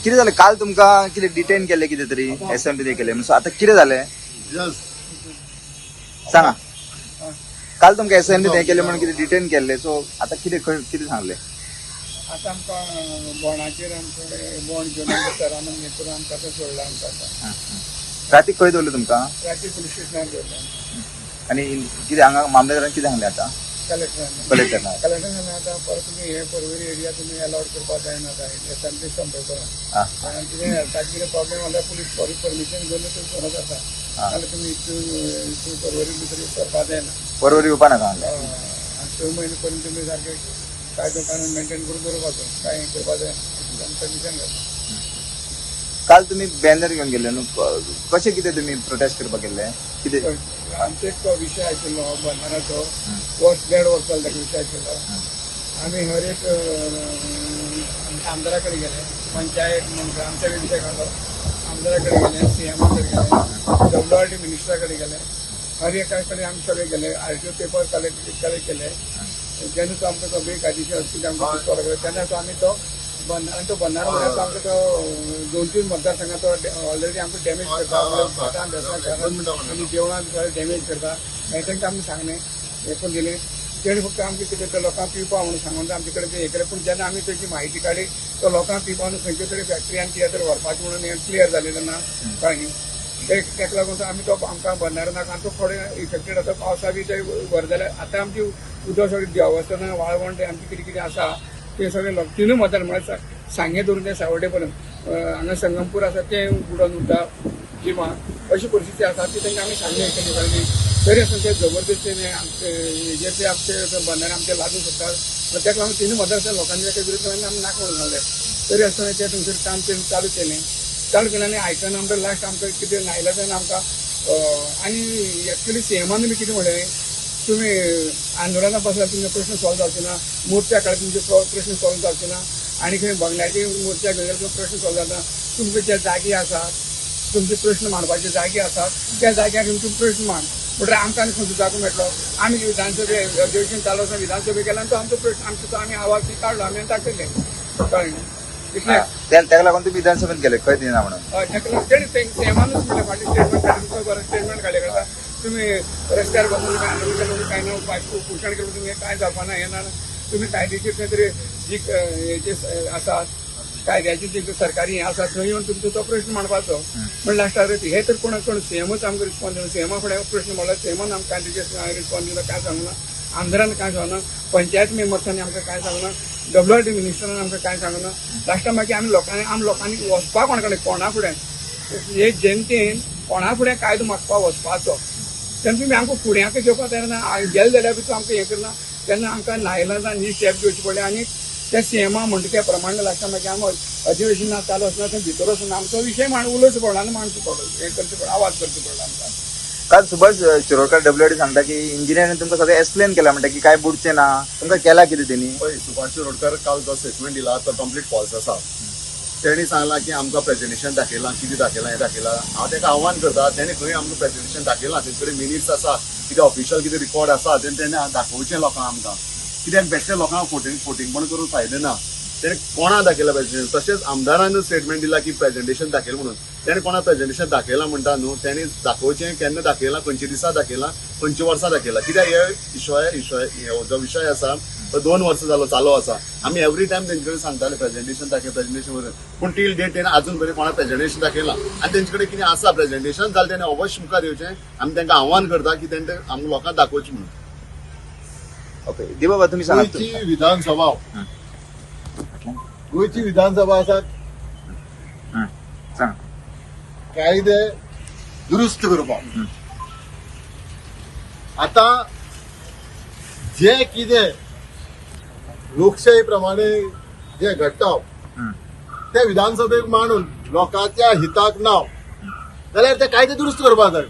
कितें जालें काल तुमकां कितें डिटेन केलें कितें तरी एसएमटी केलें सो आतां कितें जालें सांगा काल तुमकां एसएमटी केलें म्हणून कितें डिटेन केल्लें सो आतां कितें सांगलें आता आमकां बोंडाचेर आमचे बोंड घेवन आमकां सरान हें करून आमकां आतां सोडलां आमकां आतां रातीक खंय दवरलें तुमकां राती पुलीस स्टेशनार दवरलां आनी कितें हांगा मामलेदारान कितें सांगलें आतां कलेक्टरान आतां परत तुमी हे परवरी एरिया तुमी अलाउड करपाक जायना एसएमटी संपर्क करा कारण कितें ताका कितें प्रॉब्लेम जाल्यार पुलीस परमिशन घेवन तुमी करत आसा नाल्यार तुमी इतू परवरी भितर करपाक जायना परवरी येवपा नाका हांगा आनी 6 म्हयने पर्यंत तुमी सारके कायदो कानून मेंटेन करून दवरपाचो काय हें करपाक जायना परमिशन घालता काल तुम्ही बॅनर घेवन गेल्ले न्हू कशें कितें तुमी प्रोटेस्ट करपाक गेल्ले कितें आमचो एक विशय आशिल्लो बंदराचो वर्स 1.5 वर्स जालें ताका विशय आशिल्लो आमी हर एक आमदारा कडेन गेले पंचायत म्हणटा आमच्या विशय काडलो आमदारा कडेन गेले सीएमा कडेन गेले WRD मिनिस्टरा कडेन गेले हर एका कडेन आमी सगळे गेले RTO पेपर कलेक्ट केले जेन्ना तो आमकां तो बेकायदेशीर हस्तक्षेप आमकां दिसपाक लागलो तेन्ना तो आमी तो बंदार म्हळ्यार तो आमकां तो 2-3 मतदारसंघात तो ऑलरेडी आमकां डॅमेज करता आनी जेवणां डॅमेज करता हें तांकां आमी सांगलें हें पण दिलें तेणी फक्त आमकां कितें ते लोकांक पिवपा म्हणून सांगून आमचे कडेन ते हें केलें पूण जेन्ना आमी तेची म्हायती काडी तो लोकांक पिवपा म्हणून खंयचे तरी फॅक्टरीन कितें तरी व्हरपाचें म्हणून हें क्लियर जालें ना कळ्ळें न्ही तेका लागून आमी तो आमकां बंदारो नाका आनी तो थोडे इफेक्टेड आसा पावसा बी ते व्हर जाल्यार आतां आमची उदक सगळी देवस्थानां वाळवण ते आमचे कितें कितें आसा ते सगळे लोक 3 मतदार म्हळ्यार सांगे धरून ते सावड्डे पर्यंत हांगा संगमपूर आसा ते बुडोवन उरता जिमा अशी परिस्थिती आसा ती तांकां आमी सांगलें केली कारण तरी आसून ते जबरदस्तीने हेजेर ते आमचे बंदार आमचे लागू शकतात पण ताका लागून 3 मतदार लोकांनी ताच्या विरुद्ध आमी नाका म्हणून सांगलें तरी आसतना ते थंयसर काम तेणी चालू केलें आनी आयकना आमकां लास्ट आमकां कितें नायलाजान आमकां आनी एक्चुली सीएमान बी कितें म्हणलें तुम्ही आंदोलनात बसल्यार तुमचे प्रश्न सॉल्व जावचे ना मोर्चा काढल्यार तुमचे प्रश्न सॉल्व जावचे ना आणि खंय बंगल्याचे मोर्चा घेवन तुमचे प्रश्न सॉल्व जाता तुमचे जे जागे आसात तुमचे प्रश्न मांडपाचे जागे आसात त्या जाग्यार तुमचे प्रश्न मांड म्हणल्यार आमकां आनी खंयचो जागो मेळटलो आमी विधानसभे अधिवेशन चालू आसा विधानसभे गेल्यार तो आमचो प्रश्न आमचो आमी आवाज काडलो आमी दाखयले कळ्ळें ताका लागून तुम्ही विधानसभेत गेले खंय दिना म्हणून तेणी सेमानूच म्हणलें फाटीं स्टेटमेंट काडले करता तुम्ही रस्त्यार बसून आंदोलन केलं काय ना पोषण केलं तुम्ही काय जावपाना हें ना तुम्ही कायदेशीर खंय तरी जी हेचे आसात कायद्याची जी सरकारी हें आसा थंय येवन तुमचो तो प्रश्न मांडपाचो पण लास्टार हे तर कोण सीएमच आमकां रिस्पॉन्स दिना सीएमा फुडें प्रश्न म्हणल्यार सीएमान आमकां कायदेशीर रिस्पॉन्स दिना काय सांगना आमदारान काय सांगना पंचायत मेंबर्सांनी आमकां काय सांगना WRD मिनिस्टरान आमकां काय सांगना लास्टाक मागीर आमी लोकांनी वचपाक कोणा कडेन कोणा फुडें हे जनतेन कोणा फुडें कायदो मागपाक वचपाचो तेन्ना तुमी आमकां फुड्यांक घेवपाक तयार गेले जाल्यार भितर आमकां हें करना तेन्ना आमकां नायलाजान ही स्टेप घेवची पडली आनी त्या सीएमा म्हणटा त्या प्रमाणे लास्टाक मागीर आमी अधिवेशनां चालू आसतना थंय भितर वचून आमचो विशय उलोवचो पडलो आनी मांडचो पडलो हें करचें पडलो आवाज करचो पडलो आमकां काल सुभाष शिरोडकर WRD सांगता की इंजिनियरान तुमकां सगळें एक्सप्लेन केला म्हणटा की काय बुडचें ना तुमकां केला कितें तेणी पळय सुभाष शिरोडकर काल जो स्टेटमेंट दिला तो कंप्लीट फॉल्स आसा तेणी सांगलां की आमकां प्रेजेंटेशन दाखयलां कितें दाखयलां हें दाखयलां हांव ताका आव्हान करता तेणे खंय आमकां प्रेजेंटेशन दाखयलां तेजे कडेन मिनिट्स आसा कितें ऑफिशियल कितें रिकॉर्ड आसा तेणे दाखोवचें लोकांक आमकां कित्याक बेश्टे लोकांक फोटिंगपण करून फायदो ना तेणे कोणा दाखयलां प्रेजेंटेशन तशेंच आमदारान स्टेटमेंट दिला की प्रेजेंटेशन दाखयलां म्हणून तेणे कोणा प्रेजेंटेशन दाखयलां म्हणटा न्हू तेणी दाखोवचें केन्ना दाखयलां खंयच्या दिसा दाखयलां खंयच्या वर्सा दाखयलां कित्याक हे जो विशय आसा तो 2 वर्सां जालो चालू आसा आमी एवरी टायम तेंचे कडेन सांगताले प्रेजेंटेशन दाखय प्रेजेंटेशन वरून पूण टील डेट तेणें आजून पर्यंत कोणा प्रेजेंटेशन दाखयलां आनी तेंचे कडेन कितें आसा प्रेजेंटेशन जाल्यार तेणें अवश्य मुखार येवचें आमी तांकां आव्हान करता की तेंचे आमकां लोकांक दाखोवचें म्हणून ओके दी बाबा तुम्ही सांगा गोंयची विधानसभा आसा सांग कायदे दुरुस्त करपाक आतां जे कितें लोकशाही प्रमाणे जे घडटा ते विधानसभेक मांडून लोकांच्या हिताक ना जाल्यार ते कायदे दुरुस्त करपाक जाय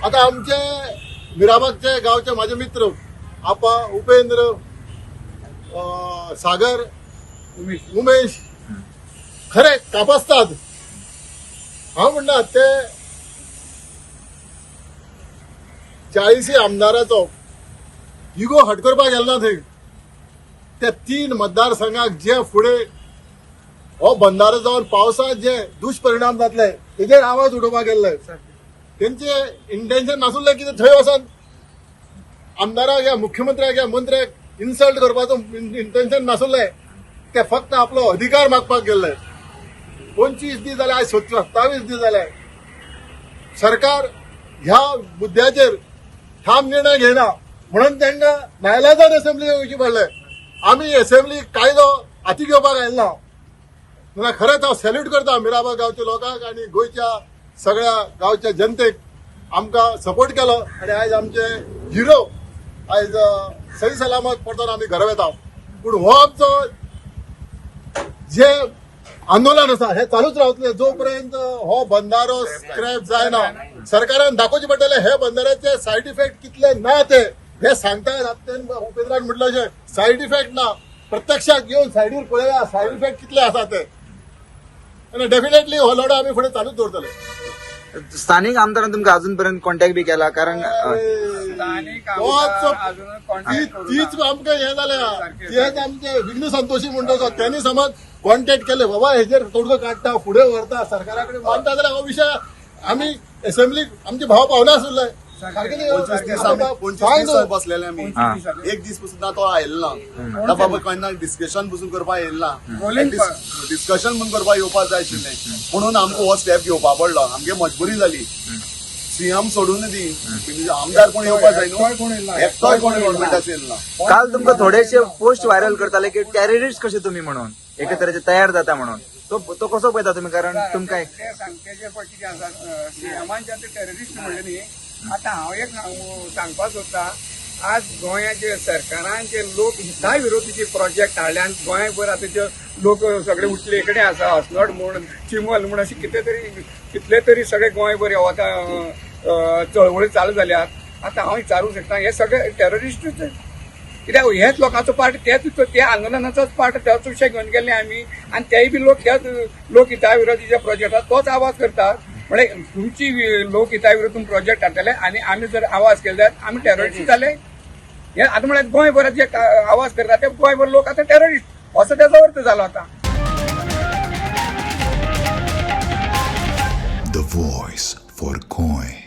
आतां आमचे मिरामारचे गांवचे म्हाजे मित्र आपा उपेंद्र सागर उमेश खरे कापासतात हांव म्हणना ते 40 आमदाराचो इगो हट करपाक गेलो ना थंय त्या 3 मतदारसंघाक जे फुडें हो बंधारो जावन पावसात जे दुष्परिणाम जातले तेजेर आवाज उडोवपाक गेल्ले तेंचे इंटेन्शन नासुल्लें कितें थंय वचोन आमदाराक या मुख्यमंत्र्याक या मंत्र्याक इन्सल्ट करपाचो इंटेन्शन नासुल्लें ते फक्त आपलो अधिकार मागपाक गेल्ले 25 दीस जाले आज 27 दीस जाले सरकार ह्या मुद्द्याचेर ठाम निर्णय घेना म्हणून तांकां न्यायालयान असेंब्ली वयची पडले आमी असेंब्ली कायदो हाती घेवपाक आयले ना खरेंच हांव सॅल्यूट करता मिराबाग गांवच्या लोकांक आनी गोंयच्या सगळ्या गांवच्या जनतेक आमकां सपोर्ट केलो आनी आयज आमचे हिरो आयज सही सलामत परतून आमी घरा येता पूण हो आमचो जे आंदोलन आसा हे चालूच रावतले जो पर्यंत हो बंधारो स्क्रॅप जायना सरकारान दाखोवचे पडटले हे बंधाऱ्याचे सायड इफेक्ट कितले ना ते हे सांगतात उपेंद्रान म्हटलं अशें सायड इफेक्ट ना प्रत्यक्षात येवन सायडीर पळया सायड इफेक्ट कितले आसा ते आनी डेफिनेटली हो लढो आमी फुडें चालूच दवरतले स्थानिक आमदारान तुमकां अजूनपर्यंत कॉन्टॅक्ट बी केला कारण स्थानिक आमदार अजून कॉन्टॅक्ट तीच आमकां हे जाल्या तेच आमचे विघ्न संतोशी म्हणटा त्यांनी समज कॉन्टॅक्ट केले बाबा हेजेर तोडगो काडटा फुडें व्हरता सरकारा कडेन मानता जाल्यार हो विशय आमी असेंब्लीक आमचे भाव पावना आसले 25 दीस बसलेले आमी एक दीस पासून तो आयलो ना बाबा केन्ना डिस्कशन पसून करपाक येयलो ना डिस्कशन म्हणून करपाक येवपाक जाय आशिल्लें म्हणून आमकां हो स्टेप घेवपाक पडलो आमगे मजबुरी जाली सीएम सोडून दी आमदार कोण येवपाक जाय न्हू एकटोय कोण गव्हर्मेंटाचो येयलो ना काल तुमकां थोडेशे पोस्ट व्हायरल करताले की टेररिस्ट कशे तुम्ही म्हणून एके तरेचे तयार जाता म्हणून तो कसो पळयता तुम्ही कारण तुमकां ते सांगतेचे पण कितें आसा सीएमान जेन्ना टेररिस्ट म्हणले न्ही आतां हांव एक सांगपाक सोदतां आज गोंयाचे सरकारान जे लोक हिता विरोधीचे प्रोजेक्ट हाडल्यान गोंयभर आतां जे लोक सगळे उठले कडेन आसा हसनोड म्हूण चिमल म्हूण अशे कितले तरी सगळे गोंयभर आतां चळवळी चालू जाल्यात आतां हांव विचारूंक शकता हे सगळे टेररिस्टूच कित्याक हेच लोकांचो पार्ट ते आंदोलनाचोच पार्ट त्याच विशय घेवन गेल्ले आमी आनी तेय बी लोक त्याच लोकहिता विरोधीच्या प्रोजेक्टात तोच आवाज करतात म्हणजे तुमची लोकहिता विरोधी प्रोजेक्ट हाडटले आनी आमी जर आवाज केले जाल्यार आमी टेररिस्ट जाले हे आतां म्हळ्यार गोंयभरात जे आवाज करतात ते गोंयभर लोक आतां टेररिस्ट असो त्याचो अर्थ जालो आतां The voice for Goy.